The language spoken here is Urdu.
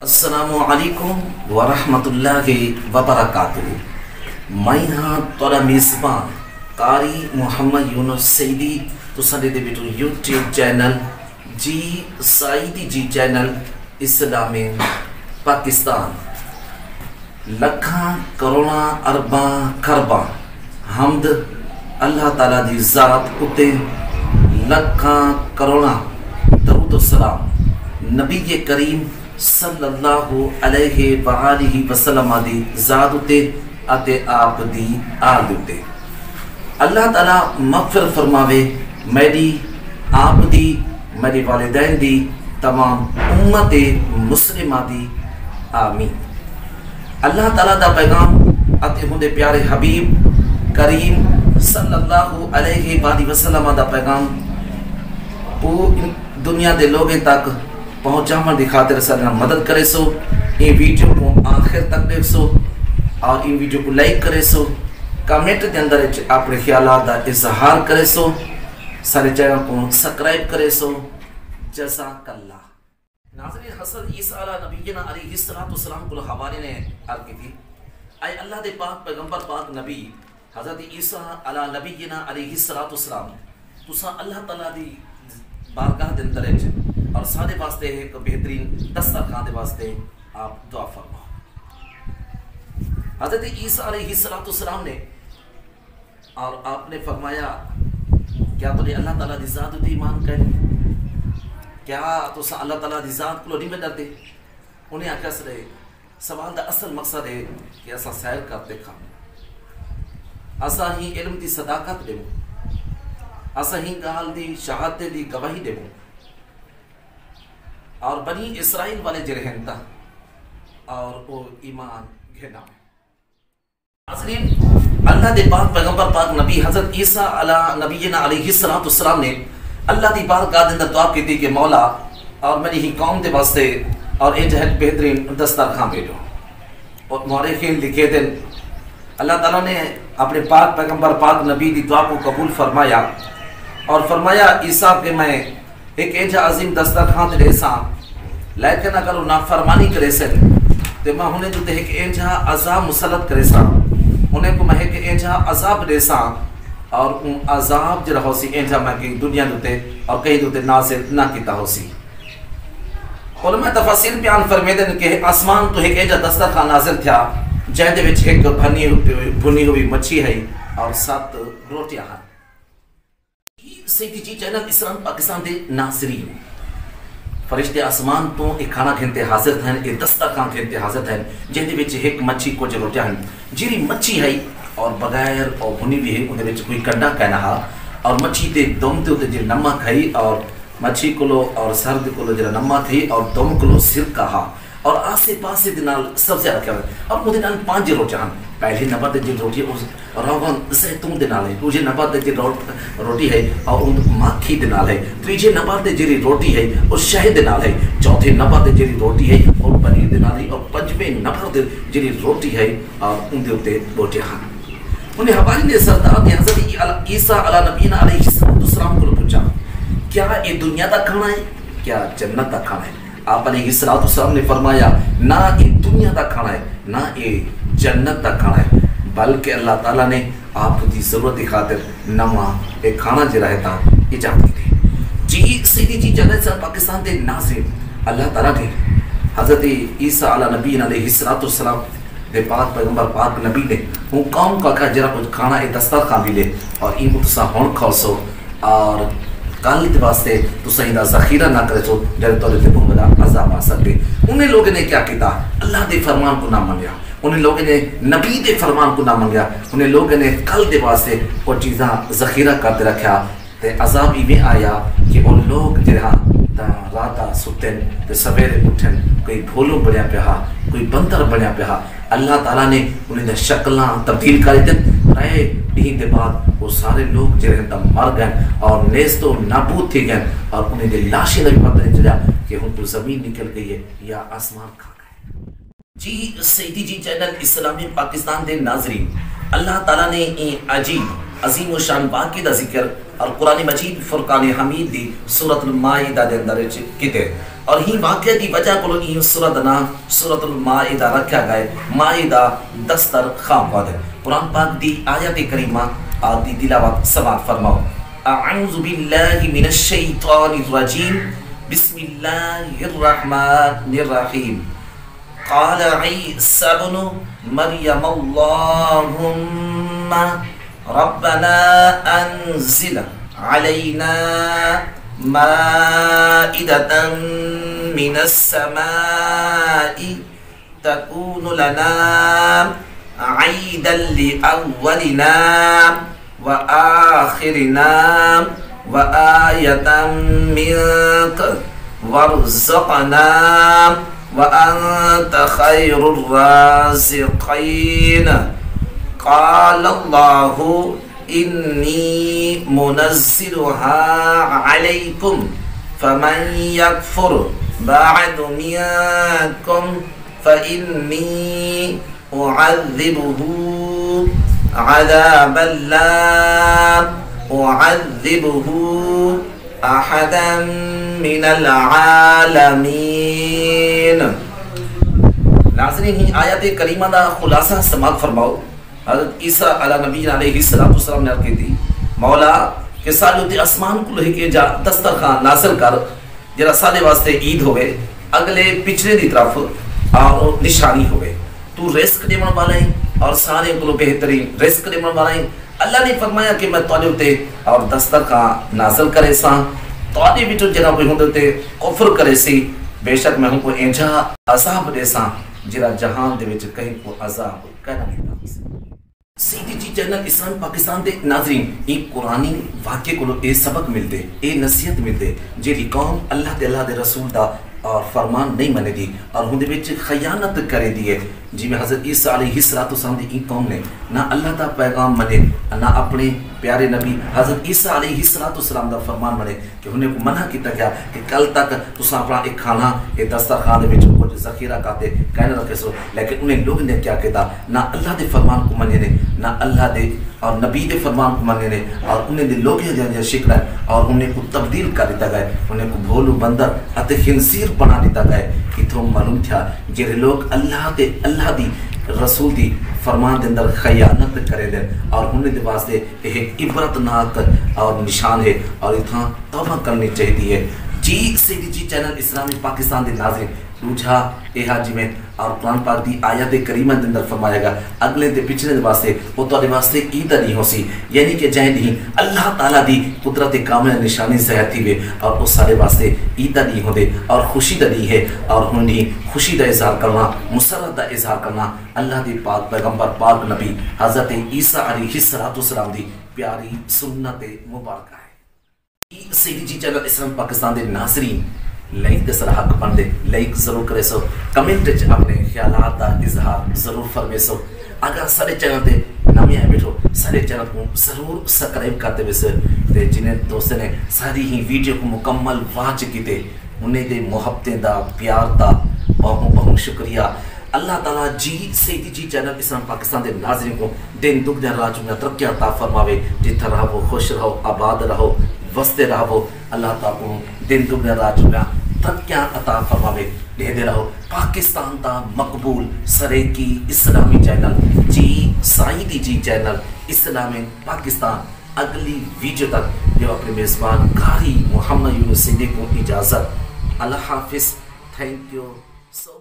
السلام علیکم ورحمۃ اللہ وبرکاتہ۔ میں ہاں تھوڑا میزبان قاری محمد یونس سیدی تساں دے بیٹو یوٹیوب چینل جی سائیدی جی چینل اسلامی پاکستان لکھاں کروڑاں ارباں خرباں حمد اللہ تعالیٰ دی ذات اتے لکھاں کروڑاں درود و سلام نبی کریم صلی اللہ علیہ وآلہ وسلم دی ذات اتے اتے آپ دی آل اتے اللہ تعالیٰ مغفر فرماوے میری آپ دی میری والدین دی تمام امت مسلمہ دی آمین۔ اللہ تعالیٰ دا پیغام اتے ہندے پیارے حبیب کریم صلی اللہ علیہ وآلہ وسلم دا پیغام پوری دنیا دے لوگیں تک پہنچاون دی خاطر سارا مدد کرے سو۔ این ویڈیو کو آخر تک دیکھ سو اور این ویڈیو کو لائک کرے سو، کمنٹ دے اندر اپنے خیالات دا اظہار کرے سو، سارے چینل کو سبسکرائب کرے سو۔ جزاک اللہ۔ ناظرین، حضرت عیسیٰ علیہ نبینا علیہ السلام کو حوالے نے عرض کی تھی، اے اللہ دے پاک پیغمبر پاک نبی حضرت عیسیٰ علیہ نبینا علیہ السلام تساں اللہ تعالیٰ دی بارگاہ دے اندر اور سارے واسطے ایک بہترین دسترخوان دے واسطے آپ دعا فرماؤ۔ حضرت عیسیٰ علیہ السلام نے اور آپ نے فرمایا کیا تو اللہ تعالیٰ دی ذات دی ایمان کریں، کیا تو اللہ تعالیٰ دی ذات کو نہیں میں ڈر دے؟ انہیں آکھا سرے سوال دا اصل مقصد ہے کہ ایسا سیر کرتے کھانا، ایسا ہی علم دی صداقت دے ایسا ہی گال دی شہادت دی گواہی دے اور بنی اسرائیل والے جرہن تا اور وہ ایمان گھنا۔ ناظرین، اللہ دے پاک پیغمبر پاک نبی حضرت عیسیٰ نبینا علیہ السلام نے اللہ دی بارگاہ دے اندر دعا کی تھی کہ مولا اور میری ہی قوم دے واسطے اور ایک جہت بہترین دسترخوان بھیجو۔ اور مورخین لکھے دن اللہ تعالیٰ نے اپنے پاک پیغمبر پاک نبی دی دعا کو قبول فرمایا اور فرمایا عیسیٰ کہ میں ایک ایجا عظیم دسترخوان دے ساں، لیکن اگر وہ نافرمانی کرے سن تو میں انہیں جو ایک ایجا عذاب مسلط کرے ساں، انہیں کو میں ایک ایجا عذاب دے ساں اور ان عذاب جو رہو سی ایجا میں کہ دنیا دوتے اور کہیں دوتے نازل نہ کیتا ہو سی۔ علماء تفاسیر بیان فرمیدن کہ آسمان تو ایک ایجا دسترخوان نازل تھیا جہاں دے وچ ایک بھنی ہوئی مچھی ہے اور 7 روٹیاں ہیں۔ سیدی جی چینل اسلام پاکستان دے ناظرین، فرشتے آسمان تو ایک کھانا کھنتے حاضر تھا، ایک دسترخوان کھنتے حاضر تھا جہاں دے وچ ایک مچھی کو جو روٹیاں ہیں جیری مچھی ہے اور بغیر اور بھنی بھی ہے، انہیں وچ کوئی کنڈا کہنا ہا اور مچھی تے دم تے ہوتے جیری نمک ہے اور مچھی کلو اور سرد کلو جیرا نمک ہے اور دم کلو سرکہ ہا اور آسے پاسے دنال سب سے رکھا ہوئے اور مجھے نال 5 روٹیاں ہیں۔ پہلی نمبر دے جی روٹی روغن زیتون دے نال ہے، دوسرے نمبر دے جی روٹی ہے اور مکھی دے نال ہے، تیسرے نمبر دے جی روٹی ہے اور شہد دے نال ہے، چوتھے نمبر دے جی روٹی ہے اور پنیر دے نال ہے اور 5ویں نمبر دے جی روٹی ہے اور ان دے اوتے روٹیاں ہیں۔ انہیں حوالے نے سردار نے حضرت عیسیٰ علیہ نبینا علیہ السلام کو پوچھا کیا یہ دنیا دا کھانا ہے کیا جنت دا کھانا ہے؟ آپ علیہ السلام نے فرمایا نہ یہ دنیا دا کھانا ہے نہ یہ جنت دا کھانا ہے، بلکہ اللہ تعالیٰ نے آپ کی ضرورت کی خاطر نواں ایک کھانا جو رہتا ایجاد کی تھی۔ جی سیدی جی چینل پاکستان دے ناظرین، اللہ تعالیٰ نے حضرت عیسیٰ علیہ نبی علیہ السلام دے پاک پیغمبر پاک نبی نے وہ قوم کا کہا جرا کچھ کھانا ایک دسترخوان بھی لے اور ان کو تسا ہون کھاؤ سو اور کل دے واسطے تسا ان دا ذخیرہ نہ کرے سو جڑے تولے تے بہت بڑا عذاب آ سکتے۔ انہیں لوگوں نے کیا کیتا؟ اللہ دے فرمان کو نہ منیا، انہیں لوگوں نے نبی دے فرمان کو نہ منگیا، انہیں لوگوں نے کل دے واسطے وہ چیزاں ذخیرہ کرتے رکھا تے عذاب میں آیا کہ وہ لوگ جہاں راتا ستن تے سویرے اٹھن کوئی بھولو بنیا پیا کوئی بندر بنیا پیا۔ اللہ تعالیٰ نے انہیں دے شکلاں تبدیل کر دن رہے ڈھین دے بعد وہ سارے لوگ جہاں تا مر گئے اور نیست و نابود تھی گئے اور انہیں دے لاشیں بھی پتہ نہیں چلا کہ ہم تو زمین نکل گئی ہے یا آسمان کھا گئے۔ جی سیدی جی چینل اسلامی پاکستان دے ناظرین، اللہ تعالیٰ نے عجیب عظیم و شان واقعے دا ذکر اور قرآن مجید فرقان حمید دی سورۃ المائدہ دے اندر کیتے اور ہی واقعہ کی وجہ کو یہ سورۃ نا سورۃ المائدہ رکھا گئے مائدہ دستر خام واد قرآن پاک دی آیت کریمہ اور دی تلاوت سماعت فرماؤ اعوذ باللہ من الشیطان الرجیم بسم اللہ الرحمن الرحیم قال عیسی ابن مریم اللہم ربنا انزل علینا مائدة من السماء تكون لنا عيدا لأولنا وآخرنا وآية منك وارزقنا وأنت خير الرازقين قال الله إني منزلها عليكم فمن يكفر بعد منكم فإني أعذبه عذابا لا أعذبه أحدا من العالمين. ناظرین ہی آیت کریمہ دا خلاصہ سماعت فرماؤ. حضرت عیسیٰ علیہ نبی علیہ السلام نے عرض کی تھی مولا کہ سالو تے اسمان کو لے کے جا دسترخوان نازل کر جرا سالے واسطے عید ہوئے اگلے پچھلے دی طرف اور نشانی ہوئے تو رزق دیون والا ہے اور سارے کو بہترین رزق دیون والا ہے. اللہ نے فرمایا کہ میں تواڈے تے اور دسترخوان نازل کرے ساں تواڈے وچوں جڑا کوئی ہوندے تے کفر کرے سی بے شک میں ہم کو انجا عذاب دے ساں جڑا جہان دے وچ کہیں کو عذاب کرنا نہیں. سیدھی جی چینل اسلام پاکستان دے ناظرین یہ قرآنی واقعے کو اے سبق ملتے اے نصیحت ملتے جیڑی قوم اللہ دے رسول دا اور فرمان نہیں منے دی اور ہندے وچ خیانت کرے دیئے جی میں حضرت عیسیٰ علیہ السلام دی قوم نے نہ اللہ دا پیغام منے نہ اپنے پیارے نبی حضرت عیسیٰ علیہ السلام دا فرمان منے کہ انہیں کو منع کیتا گیا کہ کل تک تساں اپنا ایک کھانا ایک دسترخوان دے وچ کچھ ذخیرہ کاتے کہنے رکھے سو لیکن انہیں لوگ نے کیا کہتا نہ اللہ دے فرمان کو منے نے نہ اللہ دے اور نبی دے فرمان کو منے نے اور انہیں دے لوگ دے شکر ہے اور انہیں کو تبدیل کر دیتا گئے انہیں کو بھولو بندر اتے خنزیر بنا دیتا گئے کہ تو معلوم تھا جڑے لوگ اللہ دی رسول دی فرمان دے اندر خیانت کرے دیں اور انہیں دے واسطے ایک عبرتناک اور نشان ہے اور اتنا توبہ کرنی چاہیے. جی سیدھی جی چینل اسلامی پاکستان دے ناظرین روجھا اے حاجی میں اور قرآن پاک دی آیت کریمہ دے اندر فرمایا گا اگلے دے پچھلے دے واسطے وہ تواڈے واسطے عید نہیں ہو سی یعنی کہ جائیں نہیں اللہ تعالیٰ دی قدرت کامل نشانی ظاہر تھی وے اور اس سارے واسطے عید نہیں ہوندے اور خوشی دا نہیں ہے اور ہنی خوشی دا اظہار کرنا مسرت دا اظہار کرنا اللہ دی پاک پیغمبر پاک نبی حضرت عیسیٰ علیہ السلام دی پیاری سنت مبارکہ ہے. سیدھی جی چینل اسلام پاکستان دے ناظرین لائک دے سر حق بن دے لائک ضرور کرے سو کمنٹ چ اپنے خیالات دا اظہار ضرور فرمے سو اگر سارے چینل تے نمی ہے بیٹھو سارے چینل کو ضرور سبسکرائب کرتے ہوئے سر تے جنہیں دوستوں نے ساری ہی ویڈیو کو مکمل واچ کیتے انہیں دے محبتیں دا پیار دا بہت شکریہ. اللہ تعالیٰ جی سیدھی جی چینل اسلام پاکستان دے ناظرین کو دن دکھ دن رات میں ترقی عطا فرماوے جتھا رہو خوش رہو آباد رہو وستے رہو اللہ تعالیٰ کو دن دکھ دن رات میں ترقی عطا فرماوے دے دے رہو. پاکستان دا مقبول سریکی اسلامی چینل جی سائیدی جی چینل اسلامی پاکستان اگلی ویڈیو تک جو اپنے میزبان قاری محمد یونس صدیق کو اجازت. اللہ حافظ. Thank you so